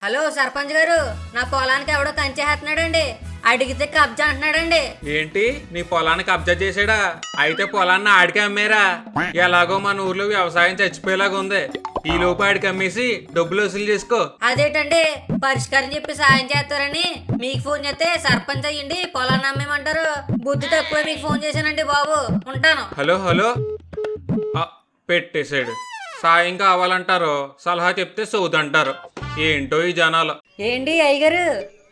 Hello sarpanch గారు, నా పొలానికి ఎవడో కంచేస్తున్నాడండి. అడిగితే కబ్జా అంటున్నాడండి. ఏంటి నీ పొలాన్ని కబ్జా చేసాడా? అయితే పొలాన్ని ఆడికి అమ్మేరా. ఎలాగో మన ఊర్లో వ్యవసాయం చచ్చిపోయేలాగా ఉంది. ఈ లోపు ఆడికి అమ్మేసి డబ్బులు వసూలు చేసుకో. అదేంటండి పరిష్కారం చెప్పి సాయం చేస్తారని మీకు ఫోన్ చేస్తే సర్పంచ్ అయ్యండి పొలాన్ని అమ్మేమంటారు. బుద్ధి తక్కువ మీకు ఫోన్ చేశానండి బాబు. ఉంటాను. హలో హలో పెట్టేశాడు. సాయం కావాలంటారు, సలహా చెప్తే సోదంటారు. ఏంటో ఈ జనాలు. ఏంటి అయ్యగారు?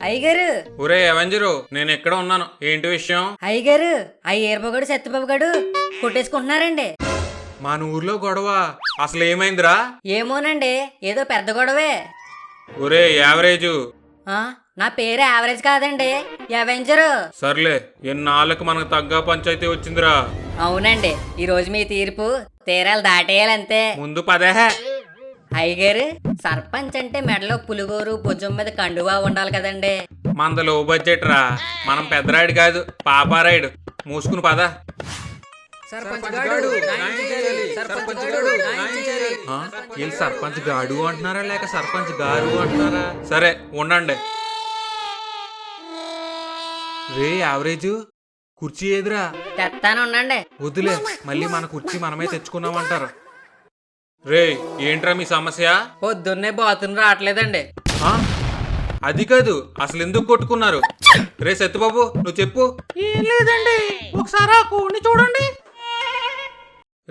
అయ్యగారు ఒరే ఎవెంజరు, నేను ఎక్కడ ఉన్నాను, ఏంటి విషయం? అయ్యగారు ఆ ఏర్పగాడు సత్యబాబు గడు కొట్టేసుకుంటున్నారండి. మన ఊర్లో గొడవ అసలు ఏమైందిరా? ఏమోనండి, ఏదో పెద్ద గొడవే. ఒరే యావరేజు. నా పేరు యావరేజ్ కాదండి, అవెంజరు. సర్లే, ఎన్నాళ్ళకి మనకు తగ్గ పంచాయతీ వచ్చిందిరా. అవునండి, ఈ రోజు మీ తీర్పు తీరాలు దాటేయాలంతే. ముందు పదేహే. అయ్యగారు సర్పంచ్ అంటే మెడలో పులిగోరు, భుజం మీద కండువా ఉండాలి కదండి. మనది లో బడ్జెట్ రా, మనం పెద్దరాయుడు కాదు పాపారాయుడు. మూసుకుని పద. వీళ్ళు సర్పంచ్ గాడు అంటున్నారా లేక సర్పంచ్ గారు అంటున్నారా? సరే ఉండండి. రే యావరేజ్, కుర్చీ ఏదిరా? తెత్తాను ఉండండి. వద్దులే, మళ్ళీ మన కుర్చీ మనమే తెచ్చుకున్నామంటారు. రే ఏంట్రా మీ సమస్య? పొద్దున్నే బాత్రూమ్ రావట్లేదండి. అది కాదు, అసలు ఎందుకు కొట్టుకున్నారు? రే సత్యబాబు నువ్వు చెప్పు. ఏం లేదండి, ఒకసారి ఆ కోడిని చూడండి.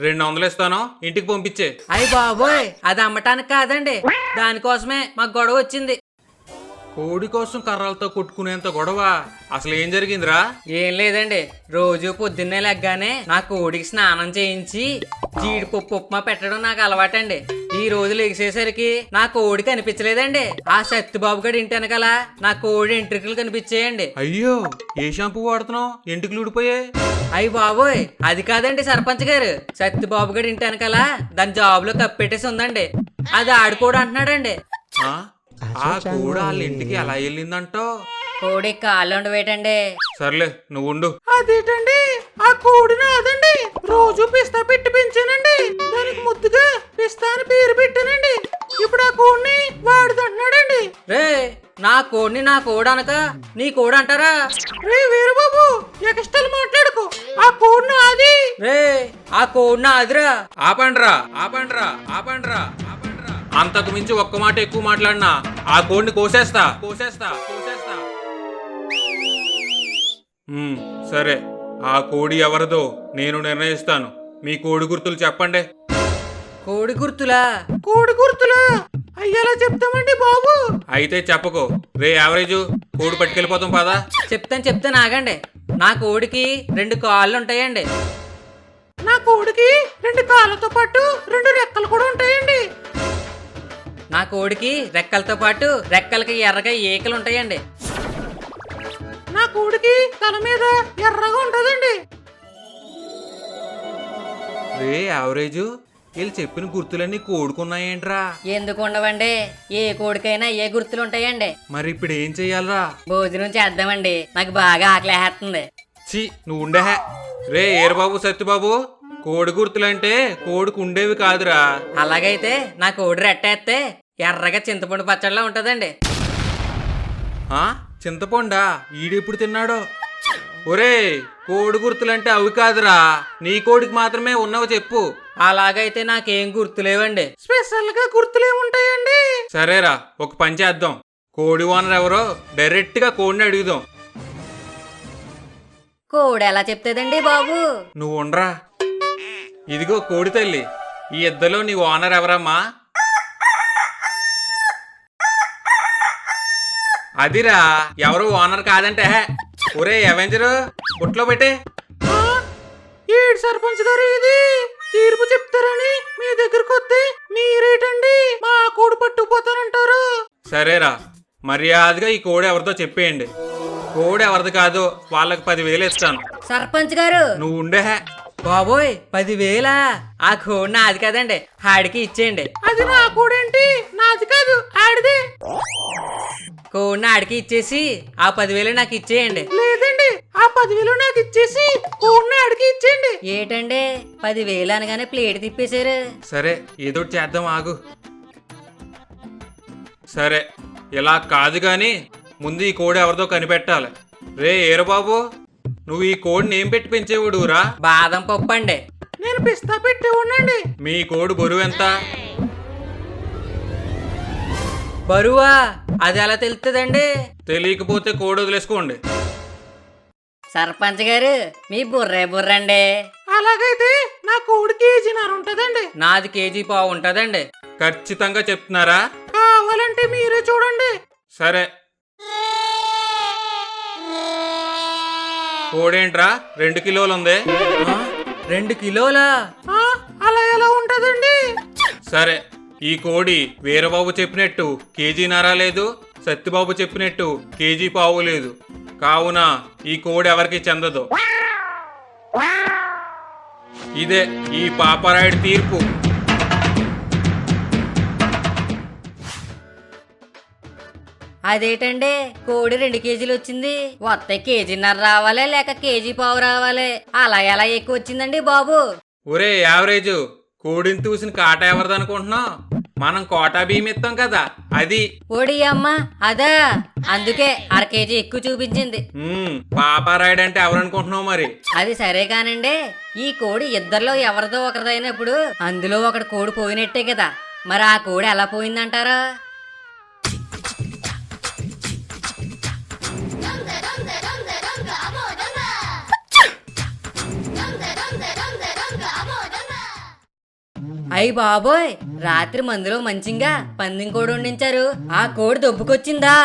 200 ఇస్తాను, ఇంటికి పంపించే. అయ్య బాబోయ్, అది అమ్మటానికి కాదండి, దానికోసమే మాకు గొడవ వచ్చింది. కోడి కోసం కర్రలతో కొట్టుకునేంత గొడవ? అసలు ఏం జరిగిందిరా? ఏం లేదండి, రోజు పొద్దున్నే లెగ్గానే నా కోడికి స్నానం చేయించి జీడిపప్పు ఉప్మా పెట్టడం నాకు అలవాటండి. ఈ రోజు లెగిసేసరికి నా కోడి కనిపించలేదండి. ఆ సత్యబాబు గడి ఇంటి వెనకాల నా కోడి ఎంట్రుకలు కనిపించాయండి. అయ్యో, ఏ షాంపూ వాడుతున్నావు? ఎంటికలు ఊడిపోయే. అయ్యి బాబోయ్, అది కాదండి సర్పంచ్ గారు, సత్యబాబు గడి ఇంటి వెనకాల దాని జాబ్ లో కప్పెట్టేసి ఉందండి. అది ఆడుకోడు అంటున్నాడండి. ఆ కోడి వాళ్ళ ఇంటికి ఎలా వెళ్ళిందంటో? కోడి కాళ్ళు ఉండవేటండి. సర్లే నువ్వు ఉండు. అదేటండి, ఆ కోడి నాదండి. రోజు పిస్తా పెట్టి పెంచానండి. దానికి ముద్దుగా పిస్తా అని పేరు పెట్టానండి. ఇప్పుడు ఆ కోడిని వాడుదంటున్నాడండి. రే, నా కోడిని నా కోడి అనక నీ కోడి అంటారా? రే వీరు బాబు, ఎక్స్ట్రాలు మాట్లాడుకో. ఆ కోడి నాది. రే, ఆ కోడి నాదిరా. ఆపండ్రా ఆపండ్రా ఆపండ్రా ఆపండ్రా. అంతకు మించి ఒక్క మాట ఎక్కువ మాట్లాడినా ఆ కోడిని కోసేస్తా కోసేస్తా కోసేస్తా. సరే, ఆ కోడి ఎవరిదో నేను నిర్ణయిస్తాను. మీ కోడి గుర్తులు చెప్పండి. కోడి గుర్తులా? కోడి గుర్తులా అయ్యేలా చెప్తామండి బాబు. అయితే చెప్పకు. రే యావరేజ్, కోడి పట్టుకెళ్ళిపోతాం పదా. చెప్తాను ఆగండి. నా కోడికి 2 కాళ్ళు ఉంటాయండి. నా కోడికి 2 కాళ్ళతో పాటు 2 రెక్కలు కూడా ఉంటాయండి. నా కోడికి రెక్కలతో పాటు రెక్కలకి ఎర్రగా ఈకలు ఉంటాయండి. నా కోడికి తల మీద ఎర్రగా ఉంటుందండి. రే యావరేజ్, వీళ్ళు చెప్పిన గుర్తులన్నీ కోడుకున్నాయేంట్రా? ఎందుకు ఉండవండి, ఏ కోడికైనా ఏ గుర్తులు ఉంటాయండి. మరి ఇప్పుడు ఏం చెయ్యాలరా? భోజనం చేద్దామండి, నాకు బాగా ఆకలేస్తుంది. చి నువ్వు ఉండే. రే ఏరబాబు సత్యబాబు, కోడి గుర్తులంటే కోడికి ఉండేవి కాదురా. అలాగైతే నా కోడి రెట్టేస్తే ఎర్రగా చింతపండు పచ్చడిలా ఉంటదండి. చింతపండా? ఈడెప్పుడు తిన్నాడో? ఒరే, కోడి గుర్తులంటే అవి కాదురా, నీ కోడికి మాత్రమే ఉన్నవి చెప్పు. అలాగైతే నాకేం గుర్తులేవండి. స్పెషల్ గా గుర్తులేముంటాయండి? సరేరా, ఒక పని చేద్దాం. కోడి ఓనర్ ఎవరో డైరెక్ట్ గా కోడిని అడుగుదాం. కోడి ఎలా చెప్తాదండి బాబు? నువ్వు ఉండరా. ఇదిగో కోడి తల్లి, ఈ ఇద్దరిలో నీ ఓనర్ ఎవరమ్మా? అదిరా, ఎవరు ఓనర్ కాదంటే. ఒరే అవెంజరు, బుట్లో పెట్టే. ఏడు సర్పంచ్ గారు, ఇది తీర్పు చెప్తారని మీ దగ్గరకు వస్తే మీరేటండి మా కోడి పట్టుకుపోతానంటారు? సరేరా, మర్యాదగా ఈ కోడి ఎవరితో చెప్పేయండి. కోడి ఎవరిది కాదు, వాళ్ళకి 10,000 ఇస్తాను. సర్పంచ్ గారు నువ్వు ఉండే. బాబోయ్, 10,000? ఆ కోడి నాది కదండి, ఆడికి ఇచ్చేయండి. అది నా కోడేంటి? నాది కాదు, ఆడిదే. కోడిని ఆడికి ఇచ్చేసి ఆ 10,000 నాకు ఇచ్చేయండి. లేదండి, ఆ 10,000 నాకు ఇచ్చేసి కోడిని ఆడికి ఇచ్చేయండి. ఏటండి 10,000 అనగానే ప్లేట్ తిప్పేశారు? సరే ఏదో చేద్దాం ఆగు. సరే ఇలా కాదు గాని ముందు ఈ కోడి ఎవరిదో కనిపెట్టాలి. రే ఏరబాబు, నువ్వు ఈ కోడిని ఏం పెట్టి పెంచేవాడురా? బాదం పప్పు అండి. నేను పిస్తా పెట్టి ఉండండి. మీ కోడి బరువు ఎంత? బరువా? అది ఎలా తెలుస్తుందండి? తెలియకపోతే కోడి వదిలేసుకోండి. సర్పంచ్ గారు మీ బుర్రండి. అలాగైతే నా కోడి కేజీన్నర ఉంటదండి. నాది కేజీ పావు ఉంటదండి. ఖచ్చితంగా చెప్తున్నారా? కావాలంటే మీరే చూడండి. సరే. కోడేంట్రా 2 కిలోలు ఉంది? 2 కిలోలా? ఆ, అలా ఎలా ఉంటదండి? సరే, ఈ కోడి వీరబాబు చెప్పినట్టు కేజీన్నర లేదు, సత్యబాబు చెప్పినట్టు కేజీ పావు లేదు. కావున ఈ కోడి ఎవరికి చెందదు. ఇదే ఈ పాపరాయుడి తీర్పు. అదేటండి, కోడి 2 కేజీలు వచ్చింది. వస్తే కేజీన్నర రావాలి లేక కేజీ పావు రావాలి. అలా ఎలా ఎక్కువ వచ్చిందండి బాబు? ఒరే యావరేజ్, కోడిని చూసిన కాట ఎవరిదనుకుంటున్నావు? మనం కోటా బియ్యం ఇస్తాం కదా, అది. ఓడి అమ్మ అదా, అందుకే 1/2 కేజీ ఎక్కువ చూపించింది. పాపరాయుడు అంటే ఎవరనుకుంటున్నావు మరి? అది సరే కానండి, ఈ కోడి ఇద్దరిలో ఎవరిదో ఒకరిదైనప్పుడు అందులో ఒకటి కోడి పోయినట్టే కదా. మరి ఆ కోడి ఎలా పోయిందంటారా? అయ్య బాబోయ్, రాత్రి మందులో మంచిగా పందెం కోడి వండించారు. ఆ కోడి దొబ్బుకొచ్చిందా?